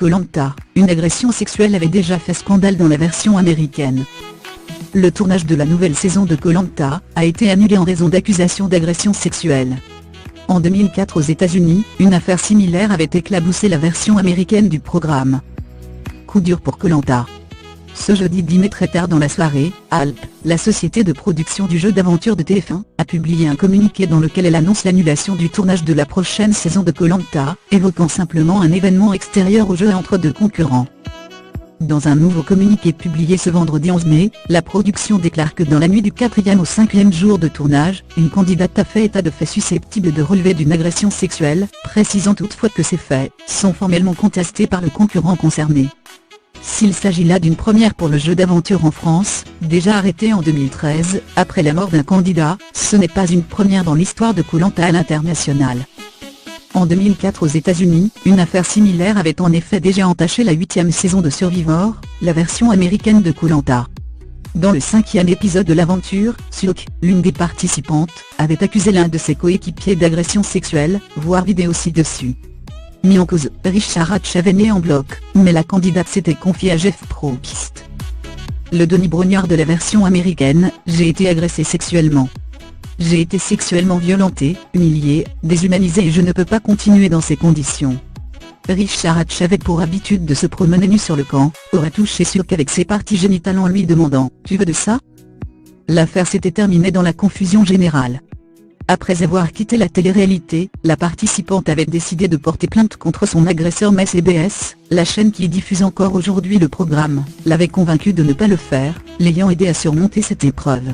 Koh-Lanta, une agression sexuelle avait déjà fait scandale dans la version américaine. Le tournage de la nouvelle saison de Koh-Lanta a été annulé en raison d'accusations d'agression sexuelle. En 2004 aux États-Unis, une affaire similaire avait éclaboussé la version américaine du programme. Coup dur pour Koh-Lanta. Ce jeudi 10 mai très tard dans la soirée, Alp, la société de production du jeu d'aventure de TF1, a publié un communiqué dans lequel elle annonce l'annulation du tournage de la prochaine saison de Koh-Lanta, évoquant simplement un événement extérieur au jeu entre deux concurrents. Dans un nouveau communiqué publié ce vendredi 11 mai, la production déclare que dans la nuit du 4e au 5e jour de tournage, une candidate a fait état de faits susceptibles de relever d'une agression sexuelle, précisant toutefois que ces faits sont formellement contestés par le concurrent concerné. S'il s'agit là d'une première pour le jeu d'aventure en France, déjà arrêté en 2013, après la mort d'un candidat, ce n'est pas une première dans l'histoire de Koh-Lanta à l'international. En 2004 aux États-Unis, une affaire similaire avait en effet déjà entaché la 8e saison de Survivor, la version américaine de Koh-Lanta. Dans le 5e épisode de l'aventure, Suk, l'une des participantes, avait accusé l'un de ses coéquipiers d'agression sexuelle, voire vidéo ci-dessus. Mis en cause, Richard Hatch en bloc, mais la candidate s'était confiée à Jeff Probst. Le Denis Brognard de la version américaine, j'ai été agressé sexuellement. J'ai été sexuellement violenté, humilié, déshumanisé et je ne peux pas continuer dans ces conditions. Richard Hatch avait pour habitude de se promener nu sur le camp, aurait touché Suk avec ses parties génitales en lui demandant « Tu veux de ça ?» L'affaire s'était terminée dans la confusion générale. Après avoir quitté la télé-réalité, la participante avait décidé de porter plainte contre son agresseur, mais CBS, la chaîne qui diffuse encore aujourd'hui le programme, l'avait convaincue de ne pas le faire, l'ayant aidé à surmonter cette épreuve.